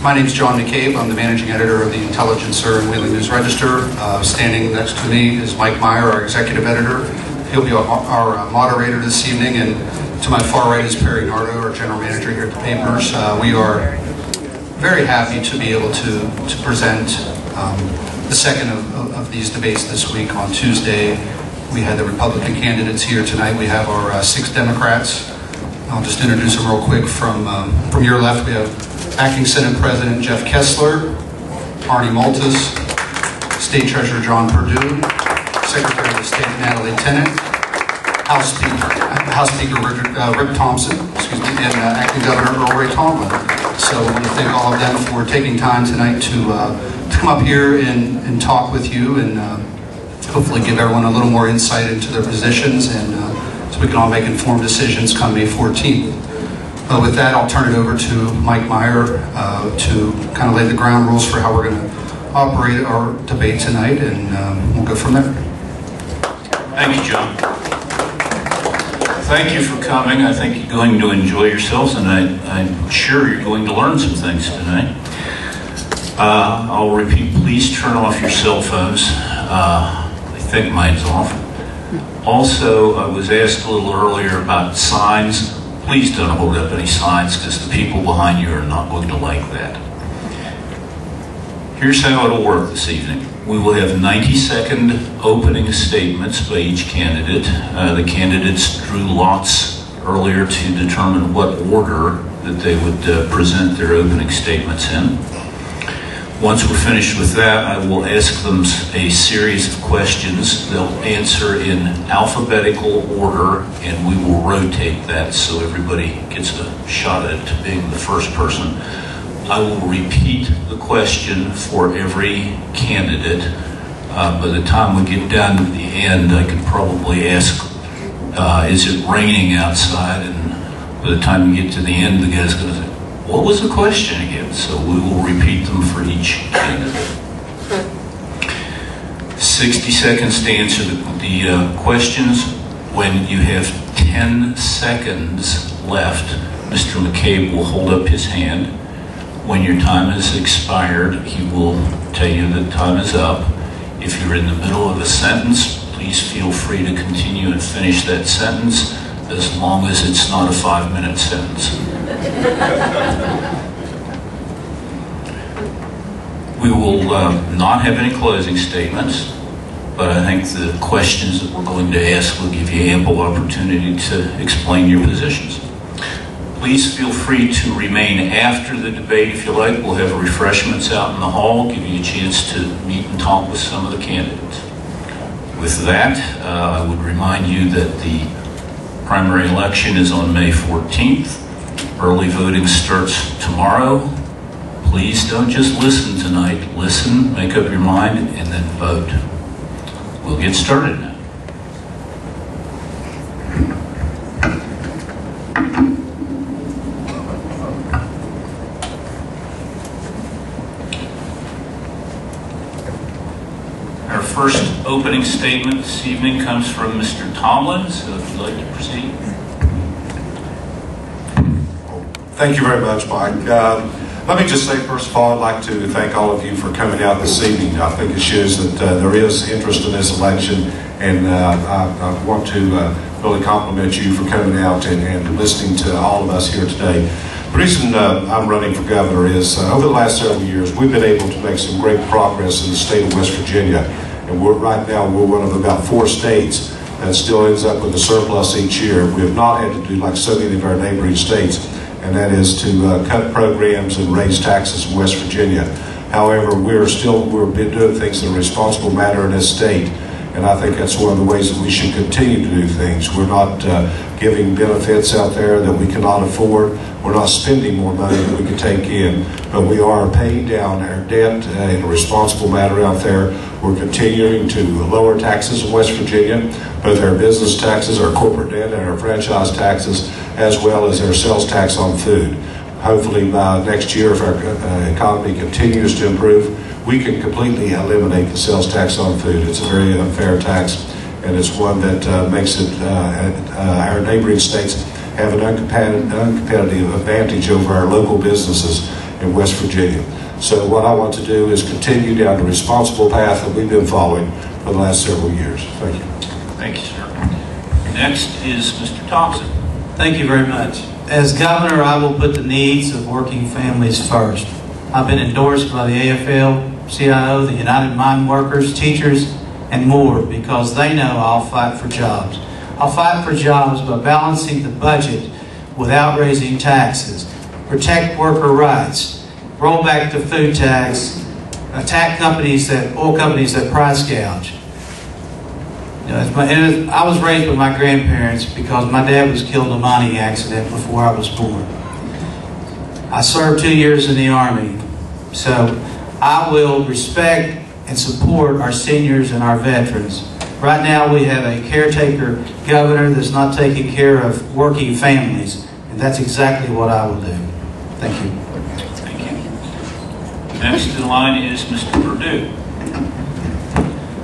My name is John McCabe. I'm the managing editor of the Intelligencer and Wheeling News Register. Standing next to me is Mike Meyer, our executive editor. He'll be our moderator this evening, and to my far right is Perry Nardo, our general manager here at the papers. We are very happy to be able to present the second of these debates this week. On Tuesday, we had the Republican candidates here. Tonight we have our 6 Democrats. I'll just introduce them real quick. From your left, we have Acting Senate President Jeff Kessler, Arnie Maltus, State Treasurer John Perdue, Secretary of State Natalie Tennant, House Speaker Rick Thompson, and Acting Governor Earl Ray Tomlin. So I want to thank all of them for taking time tonight to come up here and talk with you, and hopefully give everyone a little more insight into their positions, and so we can all make informed decisions come May 14th. With that, I'll turn it over to Mike Meyer to kind of lay the ground rules for how we're going to operate our debate tonight, and we'll go from there. Thank you, John. Thank you for coming. I think you're going to enjoy yourselves, and I'm sure you're going to learn some things tonight. I'll repeat, please turn off your cell phones. I think mine's off. Also, I was asked a little earlier about signs. Please don't hold up any signs, because the people behind you are not going to like that. Here's how it'll work this evening. We will have 90-second opening statements by each candidate. The candidates drew lots earlier to determine what order that they would present their opening statements in. Once we're finished with that, I will ask them a series of questions. They'll answer in alphabetical order, and we will rotate that so everybody gets a shot at being the first person. I will repeat the question for every candidate. By the time we get down to the end, I could probably ask, is it raining outside? And by the time you get to the end, the guy's going to say, what was the question again? So we will repeat them for each candidate. 60 seconds to answer the questions. When you have 10 seconds left, Mr. McCabe will hold up his hand. When your time has expired, he will tell you that time is up. If you're in the middle of a sentence, please feel free to continue and finish that sentence, as long as it's not a 5-minute sentence. We will not have any closing statements, but I think the questions that we're going to ask will give you ample opportunity to explain your positions. Please feel free to remain after the debate if you like. We'll have refreshments out in the hall, give you a chance to meet and talk with some of the candidates. With that, I would remind you that the primary election is on May 14th. Early voting starts tomorrow. Please don't just listen tonight. Listen, make up your mind, and then vote. We'll get started now. Our first opening statement this evening comes from Mr. Tomlin, so if you'd like to proceed. Thank you very much, Mike. Let me just say, first of all, I'd like to thank all of you for coming out this evening. I think it shows that there is interest in this election, and I want to really compliment you for coming out and listening to all of us here today. The reason I'm running for governor is over the last several years, we've been able to make some great progress in the state of West Virginia, and right now we're one of about 4 states that still ends up with a surplus each year. We have not had to do like so many of our neighboring states, and that is to cut programs and raise taxes in West Virginia. However, we've been doing things in a responsible manner in this state, and I think that's one of the ways that we should continue to do things. We're not giving benefits out there that we cannot afford. We're not spending more money than we can take in, but we are paying down our debt in a responsible manner out there. We're continuing to lower taxes in West Virginia, both our business taxes, our corporate debt, and our franchise taxes, as well as our sales tax on food. Hopefully by next year, if our economy continues to improve, we can completely eliminate the sales tax on food. It's a very unfair tax, and it's one that makes it our neighboring states have an uncompetitive advantage over our local businesses. in West Virginia. So what I want to do is continue down the responsible path that we've been following for the last several years. Thank you. Thank you, sir. Next is Mr. Thompson. Thank you very much. As governor, I will put the needs of working families first. I've been endorsed by the AFL-CIO, the United Mine Workers, teachers, and more because they know I'll fight for jobs. I'll fight for jobs by balancing the budget without raising taxes, protect worker rights, roll back the food tax, attack oil companies that price gouge. I was raised with my grandparents because my dad was killed in a mining accident before I was born. I served 2 years in the Army, so I will respect and support our seniors and our veterans. Right now we have a caretaker governor that's not taking care of working families, and that's exactly what I will do. Thank you. Thank you. Next in line is Mr. Perdue.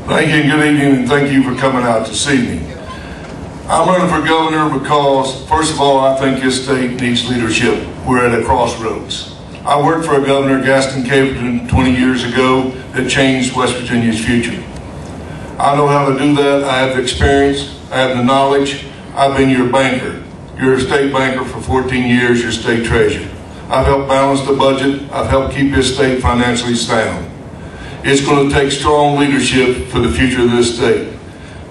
Thank you and good evening, and thank you for coming out this evening. I'm running for governor because, first of all, I think this state needs leadership. We're at a crossroads. I worked for a governor, Gaston Caperton, 20 years ago that changed West Virginia's future. I know how to do that. I have the experience. I have the knowledge. I've been your banker. You're a state banker for 14 years. You're state treasurer. I've helped balance the budget. I've helped keep this state financially sound. It's going to take strong leadership for the future of this state.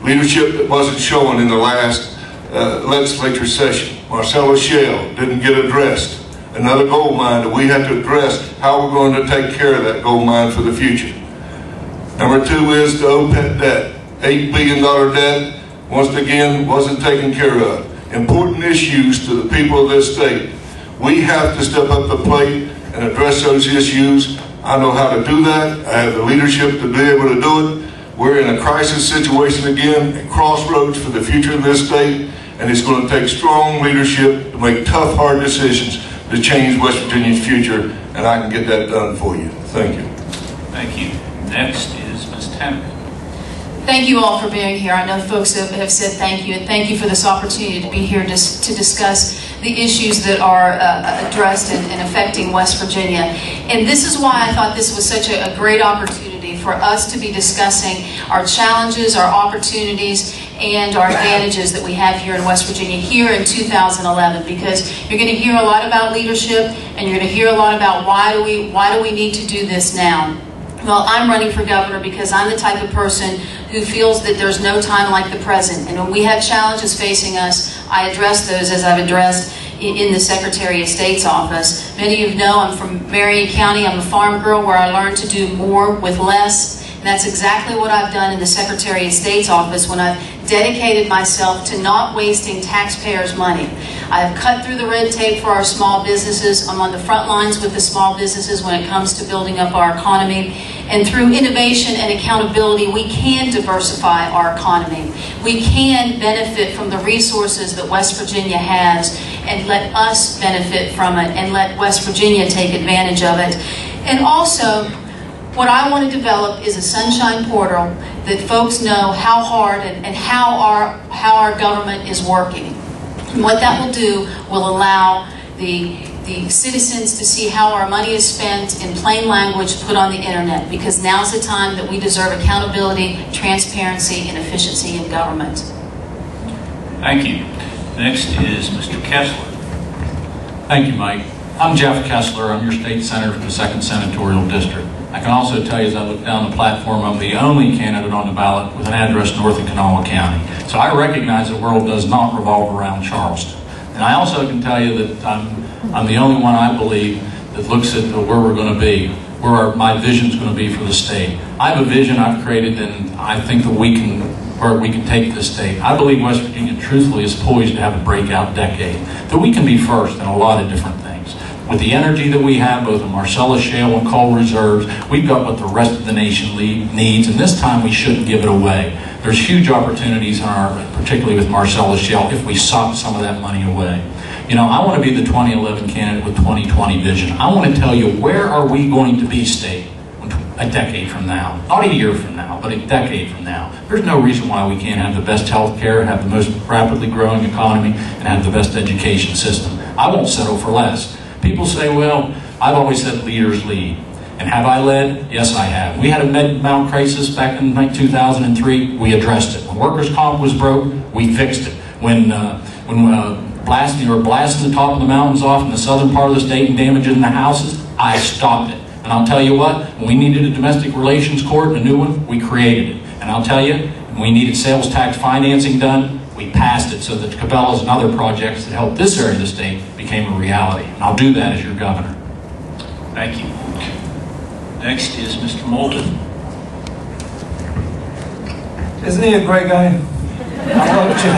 Leadership that wasn't shown in the last legislature session. Marcellus Shale didn't get addressed. Another gold mine that we had to address how we're going to take care of that gold mine for the future. Number two is the OPEC debt. $8 billion debt, once again, wasn't taken care of. Important issues to the people of this state. We have to step up the plate and address those issues. I know how to do that. I have the leadership to be able to do it. We're in a crisis situation again, at crossroads for the future of this state, and it's going to take strong leadership to make tough, hard decisions to change West Virginia's future, and I can get that done for you. Thank you. Thank you. Next is Ms. Tanner. Thank you all for being here. I know folks have said thank you, and thank you for this opportunity to be here to discuss the issues that are addressed and affecting West Virginia. And this is why I thought this was such a great opportunity for us to be discussing our challenges, our opportunities, and our advantages that we have here in West Virginia here in 2011, because you're going to hear a lot about leadership, and you're going to hear a lot about why do we need to do this now. Well, I'm running for governor because I'm the type of person who feels that there's no time like the present. And when we have challenges facing us, I address those as I've addressed in the Secretary of State's office. Many of you know I'm from Marion County. I'm a farm girl where I learned to do more with less. And that's exactly what I've done in the Secretary of State's office when I've dedicated myself to not wasting taxpayers' money. I've cut through the red tape for our small businesses. I'm on the front lines with the small businesses when it comes to building up our economy. And through innovation and accountability, we can diversify our economy. We can benefit from the resources that West Virginia has and let us benefit from it and let West Virginia take advantage of it. And also, what I want to develop is a sunshine portal that folks know how hard and how our government is working. And what that will do will allow the citizens to see how our money is spent in plain language put on the internet, because now's the time that we deserve accountability, transparency, and efficiency in government. Thank you. Next is Mr. Kessler. Thank you, Mike. I'm Jeff Kessler. I'm your state senator from the 2nd Senatorial District. I can also tell you, as I look down the platform, I'm the only candidate on the ballot with an address north of Kanawha County. So I recognize the world does not revolve around Charleston. And I also can tell you that I'm the only one, I believe, that looks at where we're going to be, where my vision's going to be for the state. I have a vision I've created, and I think that where we can take this state. I believe West Virginia, truthfully, is poised to have a breakout decade. That we can be first in a lot of different things. With the energy that we have, both in Marcellus Shale and coal reserves, we've got what the rest of the nation needs, and this time we shouldn't give it away. There's huge opportunities particularly with Marcellus Shale, if we sock some of that money away. You know, I want to be the 2011 candidate with 2020 vision. I want to tell you, where are we going to be, state, a decade from now? Not a year from now, but a decade from now. There's no reason why we can't have the best health care, have the most rapidly growing economy, and have the best education system. I won't settle for less. People say, well, I've always said leaders lead. And have I led? Yes, I have. We had a med-mal crisis back in like 2003. We addressed it. When workers' comp was broke, we fixed it. When blasting the top of the mountains off in the southern part of the state and damaging the houses, I stopped it. And I'll tell you what, when we needed a domestic relations court, a new one, we created it. And I'll tell you, when we needed sales tax financing done, we passed it so that Cabela's and other projects that helped this area of the state became a reality. And I'll do that as your governor. Thank you. Next is Mr. Moulton. Isn't he a great guy? I love Jim.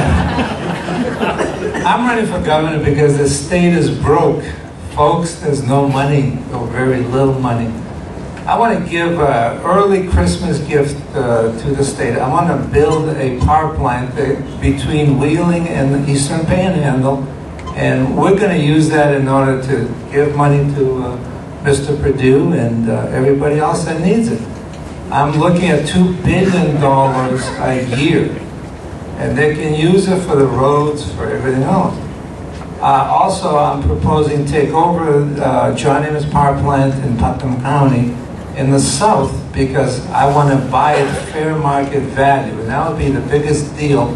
I'm running for governor because the state is broke. Folks, there's no money, or very little money. I want to give an early Christmas gift to the state. I want to build a power plant between Wheeling and the Eastern Panhandle, and we're going to use that in order to give money to Mr. Perdue and everybody else that needs it. I'm looking at $2 billion a year, and they can use it for the roads, for everything else. Also, I'm proposing to take over John Amos Power Plant in Putnam County in the south because I want to buy it fair market value, and that would be the biggest deal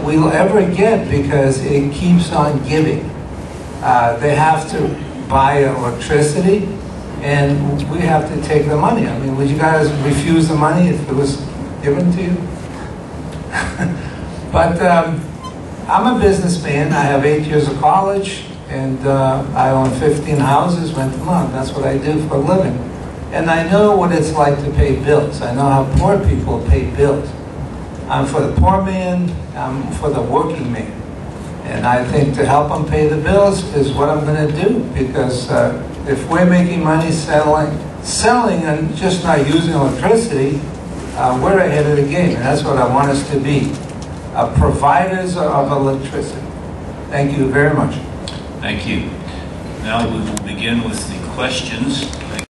we'll ever get because it keeps on giving. They have to buy electricity, and we have to take the money. I mean, would you guys refuse the money if it was given to you? But I'm a businessman. I have 8 years of college, and I own 15 houses, rent them out. That's what I do for a living. And I know what it's like to pay bills. I know how poor people pay bills. I'm for the poor man, I'm for the working man. And I think to help them pay the bills is what I'm going to do, because if we're making money selling and just not using electricity, we're ahead of the game. And that's what I want us to be, providers of electricity. Thank you very much. Thank you. Now we will begin with the questions.